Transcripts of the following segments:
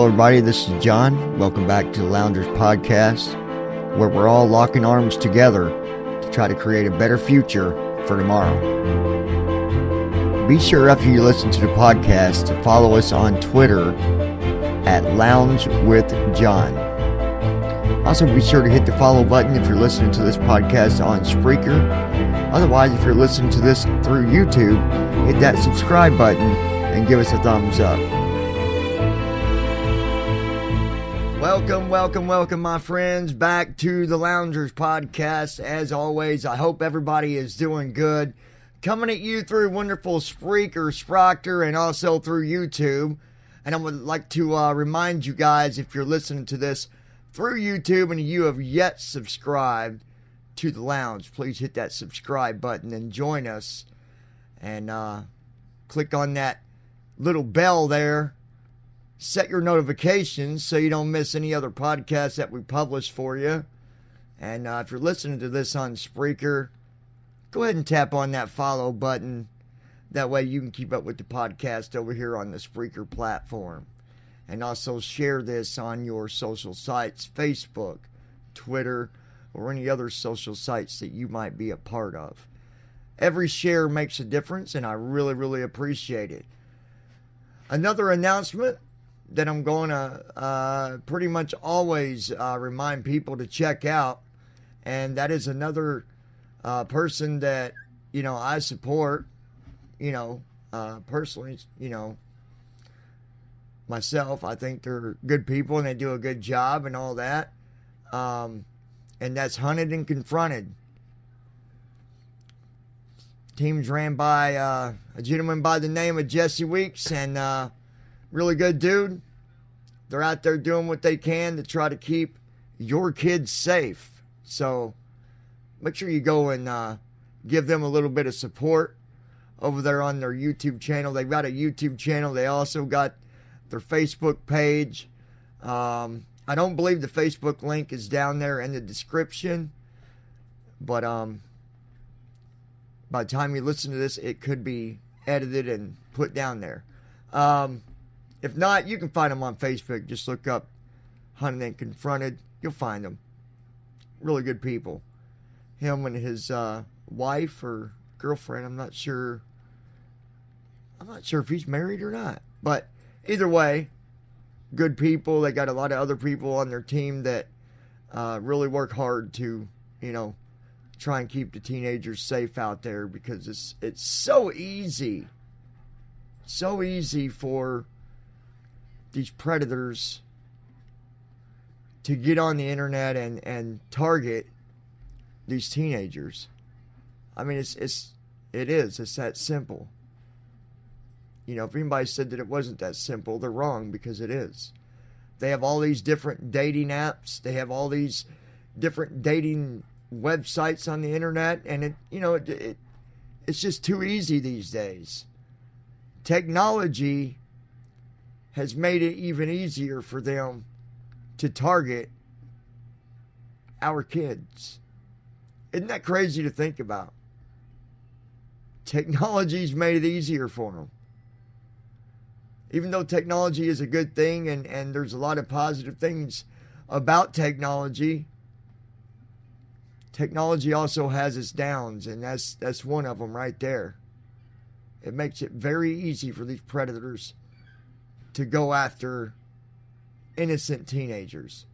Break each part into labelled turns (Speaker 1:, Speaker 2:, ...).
Speaker 1: Hello everybody, this is John. Welcome back to the Loungers Podcast, where we're all locking arms together to try to create a better future for tomorrow. Be sure after you listen to the podcast to follow us on Twitter at loungingwithjohn. Also be sure to hit the follow button if you're listening to this podcast on Spreaker. Otherwise, if you're listening to this through YouTube, hit that subscribe button and give us a thumbs up. Welcome, my friends, back to the Loungers Podcast. As always, I hope everybody is doing good. Coming at you through wonderful Spreaker, and also through YouTube. And I would like to remind you guys, if you're listening to this through YouTube and you have yet subscribed to the Lounge, please hit that subscribe button and join us. And click on that little bell there. Set your notifications so you don't miss any other podcasts that we publish for you. And if you're listening to this on Spreaker, go ahead and tap on that follow button. That way you can keep up with the podcast over here on the Spreaker platform. And also share this on your social sites, Facebook, Twitter, or any other social sites that you might be a part of. Every share makes a difference, and I really appreciate it. Another announcement that I'm going to pretty much always remind people to check out, and that is another person that, I support, personally, myself. I think they're good people and they do a good job and all that, and that's Hunted and Confronted. Team's ran by a gentleman by the name of Jesse Weeks, and really good dude. They're out there doing what they can to try to keep your kids safe. So make sure you go and give them a little bit of support over there on their YouTube channel. They've got a YouTube channel. They also got their Facebook page. I don't believe the Facebook link is down there in the description. But by the time you listen to this, it could be edited and put down there. If not, you can find them on Facebook. Just look up Hunted and Confronted. You'll find them. Really good people. Him and his wife or girlfriend, I'm not sure if he's married or not. But either way, good people. They got a lot of other people on their team that really work hard to, try and keep the teenagers safe out there, because it's so easy for these predators to get on the internet and target these teenagers. I mean, it's that simple. If anybody said that it wasn't that simple, they're wrong, because it is. They have all these different dating apps. They have all these different dating websites on the internet, and it's just too easy these days. Technology has made it even easier for them to target our kids. Isn't that crazy to think about? Technology's made it easier for them. Even though technology is a good thing, and there's a lot of positive things about technology, technology also has its downs, and that's one of them right there. It makes it very easy for these predators to go after innocent teenagers.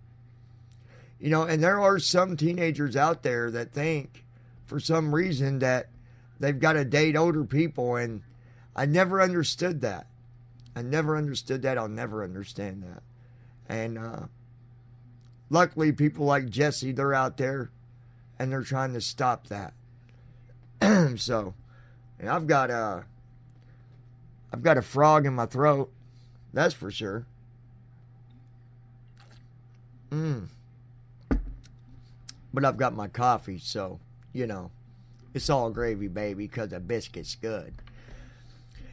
Speaker 1: And there are some teenagers out there that think, for some reason, that they've got to date older people, and I never understood that. I'll never understand that. And luckily, people like Jesse, they're out there, and they're trying to stop that. So, and I've got a frog in my throat. That's for sure. But I've got my coffee, so, it's all gravy, baby, because the biscuit's good.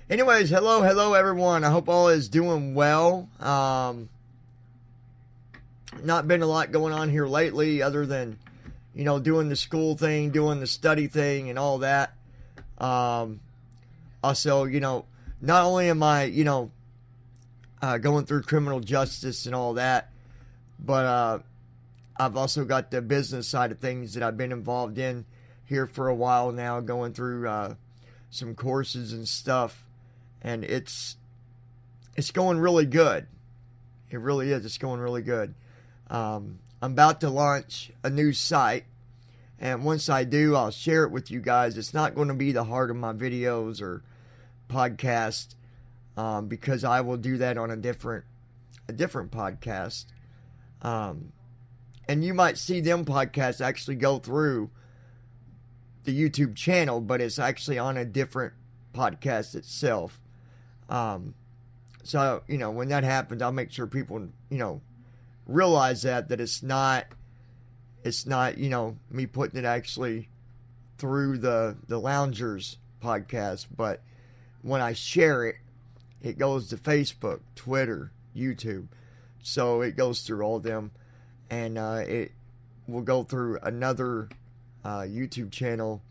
Speaker 1: Anyways, hello, everyone. I hope all is doing well. Not been a lot going on here lately, other than, doing the school thing, doing the study thing, and all that. Also, not only am I, going through criminal justice and all that. But I've also got the business side of things that I've been involved in here for a while now, going through some courses and stuff, and it's going really good. It really is. It's going really good. I'm about to launch a new site, and once I do, I'll share it with you guys. It's not going to be the heart of my videos or podcast, because I will do that on a different podcast. And you might see them podcasts actually go through the YouTube channel, but it's actually on a different podcast itself. So, when that happens, I'll make sure people, realize that it's not, me putting it actually through the Loungers podcast, but when I share it, it goes to Facebook, Twitter, YouTube. So it goes through all of them, and it will go through another YouTube channel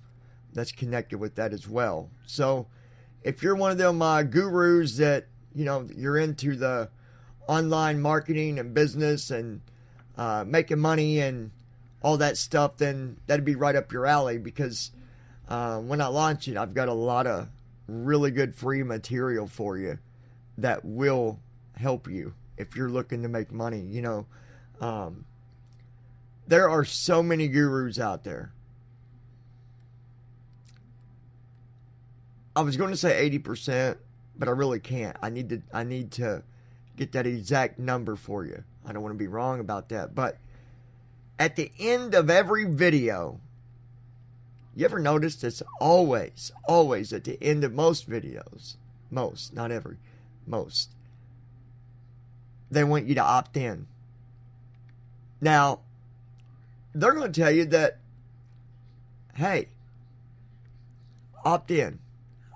Speaker 1: that's connected with that as well. So if you're one of them gurus that, you're into the online marketing and business and making money and all that stuff, then that'd be right up your alley, because when I launch it, I've got a lot of really good free material for you that will help you if you're looking to make money. There are so many gurus out there. I was going to say 80%, but I really can't. I need to get that exact number for you. I don't want to be wrong about that. But at the end of every video, you ever noticed it's always at the end of most videos, most, not every, most, they want you to opt in. Now, they're going to tell you that, hey, opt in.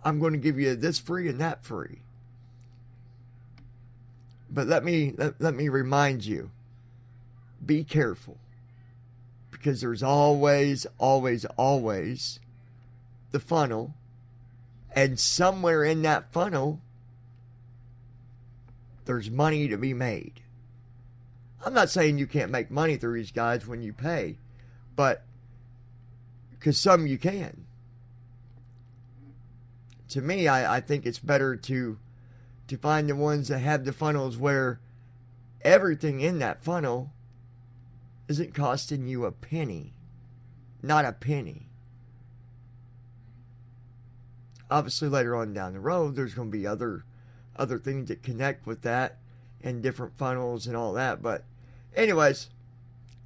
Speaker 1: I'm going to give you this free and that free. But let me remind you, be careful, because there's always the funnel, and somewhere in that funnel, there's money to be made. I'm not saying you can't make money through these guys when you pay, but because some you can. To me, I think it's better to find the ones that have the funnels where everything in that funnel isn't costing you a penny. Not a penny. Obviously, later on down the road, there's going to be other things that connect with that and different funnels and all that. But anyways,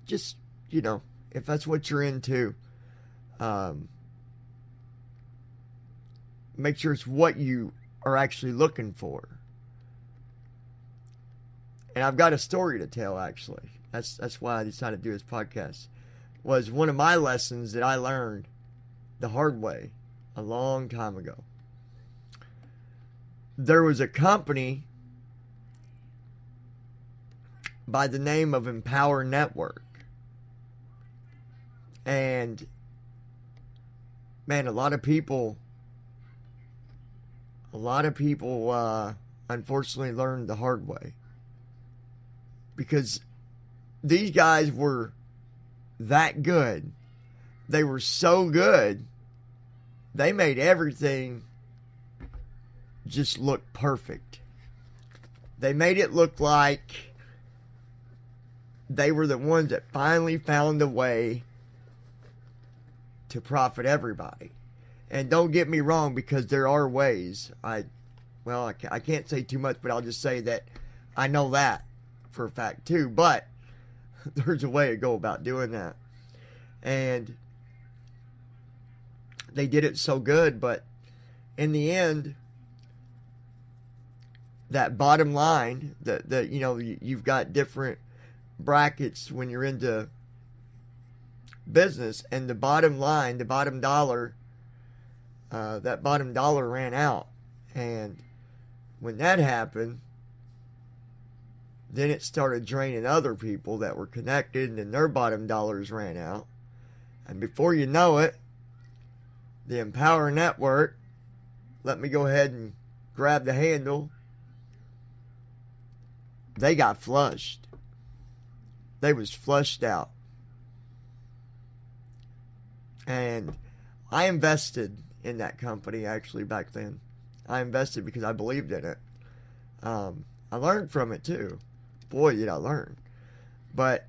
Speaker 1: just, if that's what you're into, make sure it's what you are actually looking for. And I've got a story to tell, actually. That's why I decided to do this podcast. Was one of my lessons that I learned the hard way a long time ago. There was a company by the name of EmpowerNetwork. And, man, a lot of people unfortunately learned the hard way, because these guys were that good. They were so good, they made everything just look perfect. They made it look like they were the ones that finally found a way to profit everybody. And don't get me wrong, because there are ways. I can't say too much, but I'll just say that I know that for a fact too. But there's a way to go about doing that. And they did it so good, but in the end, that bottom line, that you've got different brackets when you're into business, and the bottom line, the bottom dollar, that bottom dollar ran out. And when that happened, then it started draining other people that were connected, and then their bottom dollars ran out. And before you know it, the Empower Network let me go ahead and grab the handle they got flushed. They was flushed out. And I invested in that company actually back then. I invested because I believed in it. I learned from it too. Boy, did I learn. But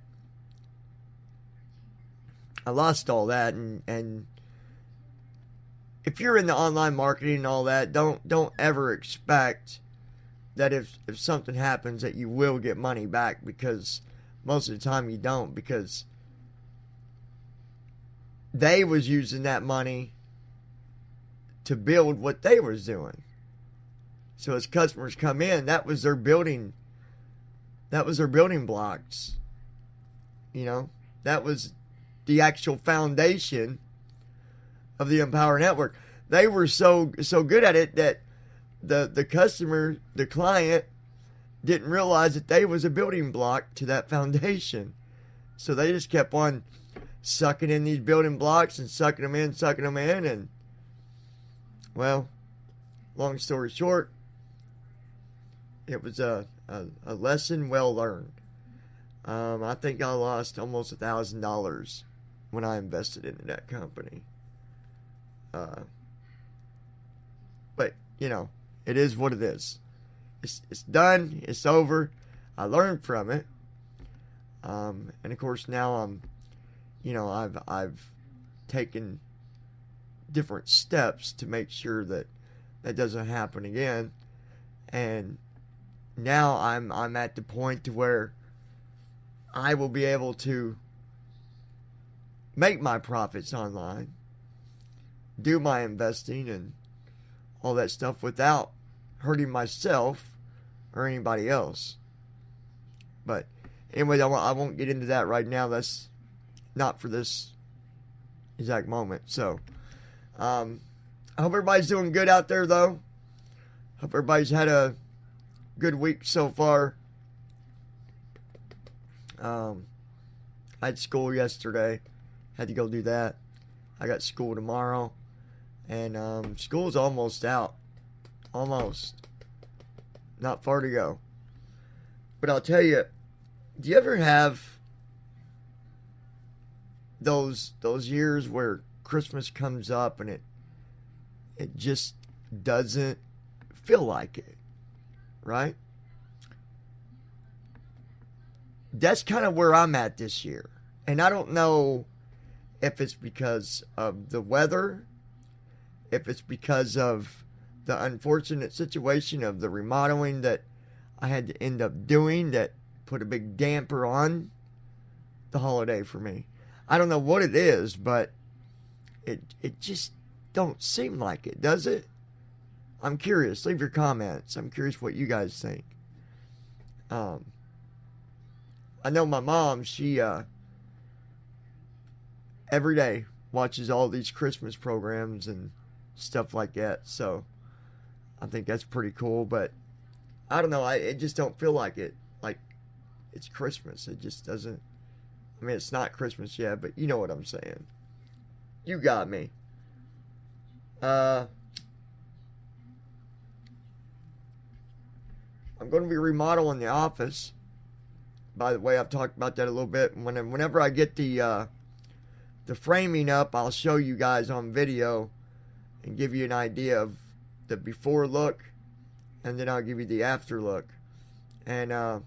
Speaker 1: I lost all that, and if you're in the online marketing and all that, don't ever expect that if something happens that you will get money back, because most of the time you don't, because they was using that money to build what they was doing. So as customers come in, that was their building blocks. You know, that was the actual foundation of the Empower Network. They were so good at it that the customer, the client, didn't realize that they was a building block to that foundation. So they just kept on sucking in these building blocks and sucking them in, and well, long story short, it was a lesson well learned. I think I lost almost $1,000 when I invested into that company. But you know, it is what it is. It's done. It's over. I learned from it, and of course now I've taken different steps to make sure that doesn't happen again, and now I'm at the point to where I will be able to make my profits online, do my investing and all that stuff without hurting myself or anybody else. But anyway, I won't get into that right now. That's not for this exact moment. So I hope everybody's doing good out there, though. Hope everybody's had a good week so far. I had school yesterday. Had to go do that. I got school tomorrow. And school's almost out. Almost. Not far to go. But I'll tell you, do you ever have those years where Christmas comes up and it just doesn't feel like it, right? That's kind of where I'm at this year. And I don't know if it's because of the weather, if it's because of the unfortunate situation of the remodeling that I had to end up doing that put a big damper on the holiday for me. I don't know what it is, but it just don't seem like it, does it? I'm curious. Leave your comments. I'm curious what you guys think. I know my mom, she every day watches all these Christmas programs and stuff like that. So I think that's pretty cool. But I don't know. It just don't feel like it. Like it's Christmas. It just doesn't. I mean, it's not Christmas yet, but you know what I'm saying. You got me. I'm going to be remodeling the office. By the way, I've talked about that a little bit. Whenever I get the framing up, I'll show you guys on video and give you an idea of the before look, and then I'll give you the after look. And I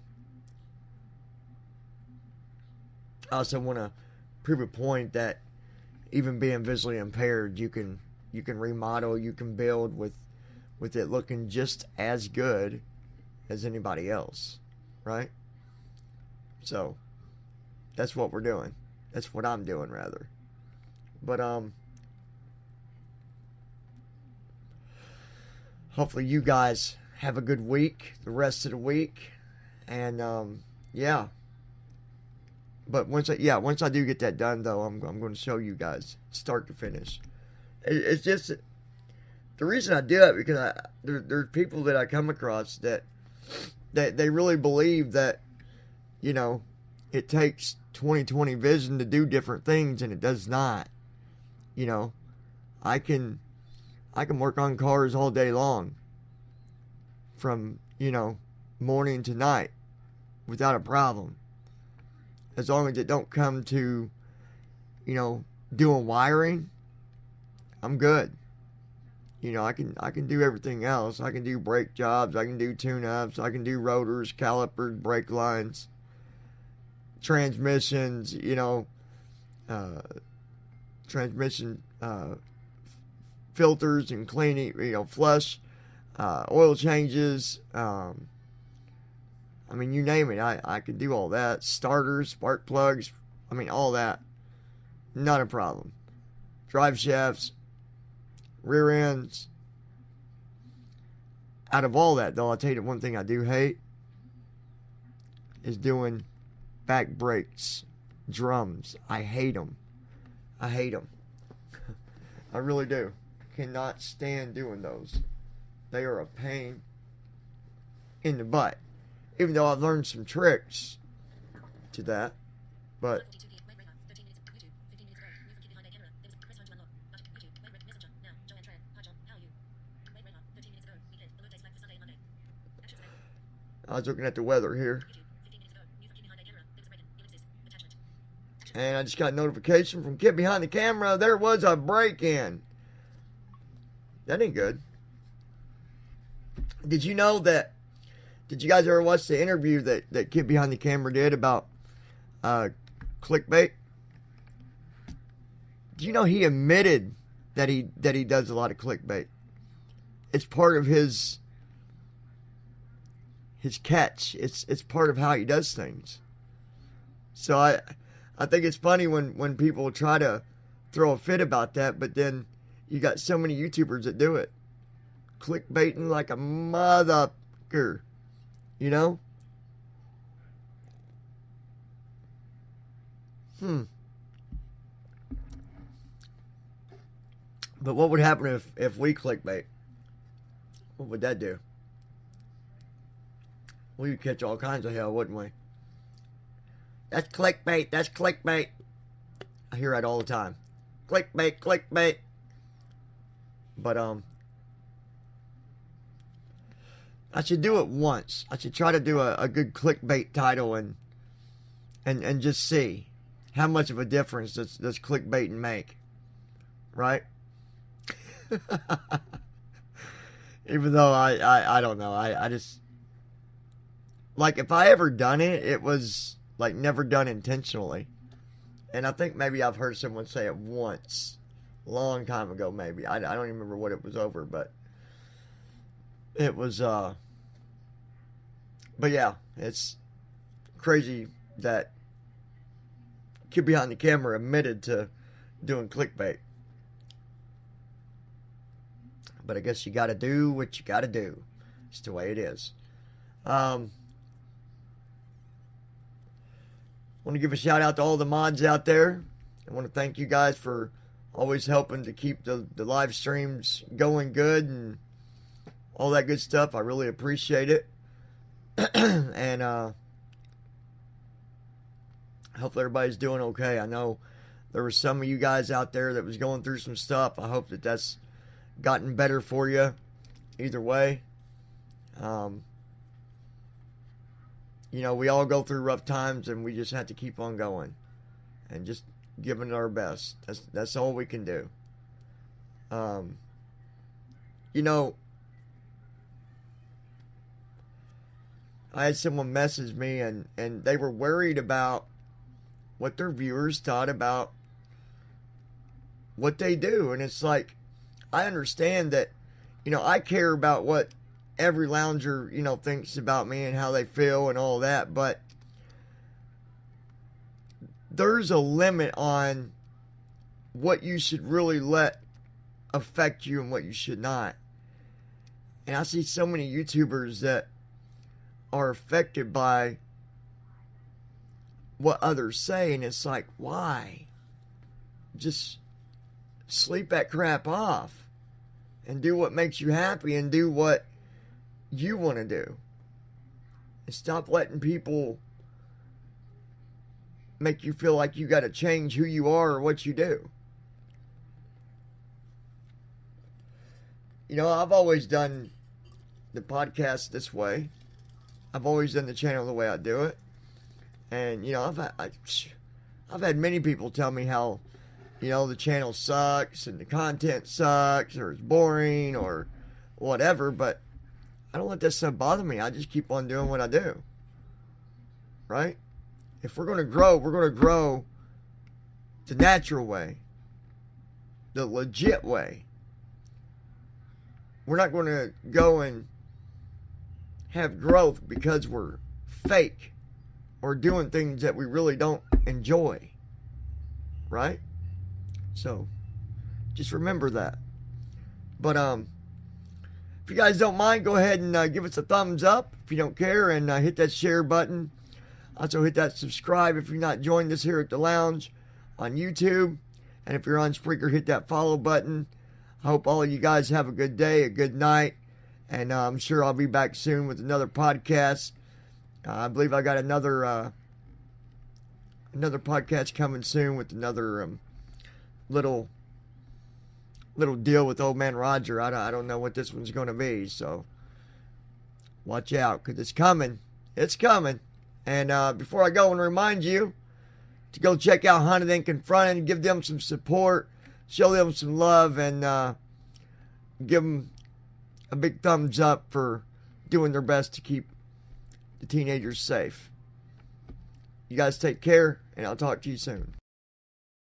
Speaker 1: also want to prove a point that even being visually impaired, you can remodel, you can build with it looking just as good as anybody else, right? So that's what we're doing. That's what I'm doing, rather. But hopefully you guys have a good week, the rest of the week, and yeah. But once I do get that done, though, I'm going to show you guys start to finish. It's just the reason I do it, because there's people that I come across that they really believe that, you know, it takes 20/20 vision to do different things, and it does not. You know, I can work on cars all day long, from, you know, morning to night, without a problem. As long as it don't come to, doing wiring, I'm good. I can do everything else. I can do brake jobs. I can do tune-ups. I can do rotors, calipers, brake lines, transmissions, transmission filters and cleaning, flush, oil changes. You name it. I can do all that. Starters, spark plugs. All that. Not a problem. Drive shafts, rear ends. Out of all that, though, I'll tell you the one thing I do hate is doing back brakes, drums. I hate them. I really do. Cannot stand doing those. They are a pain in the butt. Even though I've learned some tricks to that. But I was looking at the weather here. And I just got a notification from Kid behind the camera. There was a break-in. That ain't good. Did you know that? Did you guys ever watch the interview that Kid behind the camera did about Clickbait? Do you know he admitted that he does a lot of clickbait? It's part of his catch. It's part of how he does things. So I think it's funny when people try to throw a fit about that, but then you got so many YouTubers that do it. Clickbaiting like a motherfucker. But what would happen if we clickbait? What would that do? We would catch all kinds of hell, wouldn't we? That's clickbait. That's clickbait. I hear that all the time. Clickbait, clickbait. But I should do it once. I should try to do a good clickbait title and just see how much of a difference does clickbaiting make. Right? Even though I don't know. I just, like, if I ever done it, it was like never done intentionally. And I think maybe I've heard someone say it once, a long time ago maybe. I don't even remember what it was over, but it was, but yeah, it's crazy that Kid behind the camera admitted to doing clickbait. But I guess you got to do what you got to do. It's the way it is. Want to give a shout out to all the mods out there. I want to thank you guys for always helping to keep the live streams going good and all that good stuff. I really appreciate it. And hopefully everybody's doing okay. I know there were some of you guys out there that was going through some stuff. I hope that's gotten better for you either way. We all go through rough times, and we just have to keep on going and just giving it our best. That's all we can do. I had someone message me, and they were worried about what their viewers thought about what they do. And it's like, I understand that, I care about what every lounger, thinks about me and how they feel and all that, but there's a limit on what you should really let affect you and what you should not. And I see so many YouTubers that are affected by what others say, and it's like, why? Just sleep that crap off and do what makes you happy and do what you want to do. And stop letting people make you feel like you got to change who you are or what you do. I've always done the podcast this way. I've always done the channel the way I do it. And, you know, I've had many people tell me how, you know, the channel sucks and the content sucks or it's boring or whatever, but I don't let that stuff bother me. I just keep on doing what I do. Right? If we're going to grow, we're going to grow the natural way, the legit way. We're not going to go and have growth because we're fake or doing things that we really don't enjoy. Right? So, just remember that. But, if you guys don't mind, go ahead and give us a thumbs up if you don't care, and hit that share button. Also, hit that subscribe if you're not joined us here at the lounge on YouTube. And if you're on Spreaker, hit that follow button. I hope all of you guys have a good day, a good night. And I'm sure I'll be back soon with another podcast. I believe I got another podcast coming soon with another little deal with old man Roger. I don't know what this one's going to be, so watch out, because it's coming. It's coming. And before I go, I want to remind you to go check out Hunted and Confronted, give them some support, show them some love, and give them a big thumbs up for doing their best to keep the teenagers safe. You guys take care, and I'll talk to you soon.